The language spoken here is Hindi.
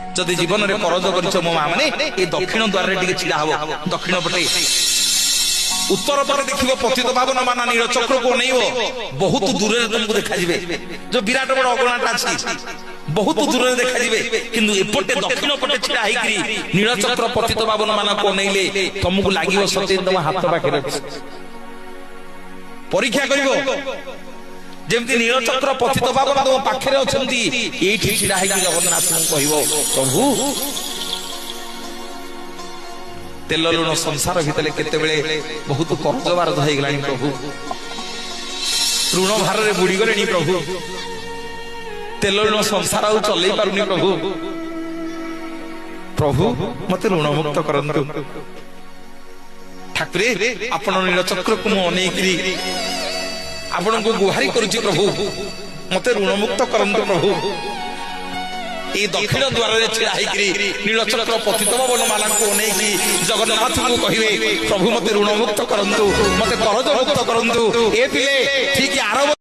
जदि जीवन में करज कर मो माँ मैंने ये दक्षिण द्वार छिड़ा हम दक्षिण पटे उत्तर पटे देखिए पतित पावन माना नीलचक्र को नहीं बहुत दूर तुमको देखा जो विराट बड़ अगणाटा अच्छी बहुत दूर देखा किंतु एपटे दक्षिण पटे छिड़ा होकरी नीलचक्र पतित पावन मान को नहीं तुमको लगे सत्य तुम हाथ पाखे परीक्षा कर जमती नीलचक्र पतित पावन तुम पाखे अच्छा ये छिड़ा जगन्नाथ कह प्रभु तेल लुण संसार भितर केते बहुत कर्ज बारद हो गला प्रभु ऋण भार में बुड़ी गले प्रभु तेल लुण संसार चल पारुनी प्रभु प्रभु मत ऋण मुक्त करंतु ठाकुरे आपण नीलचक्र को मुझे आपण को गुहारी करुच्ची प्रभु मत ऋण मुक्त करंतु प्रभु ये दक्षिण द्वार छिड़ा नीलचक्र पतित पावन माला को नहीं जगन्नाथ को कहे प्रभु मत ऋण मुक्त करंतु मत करज मुक्त करंतु ए पिले ठीक 8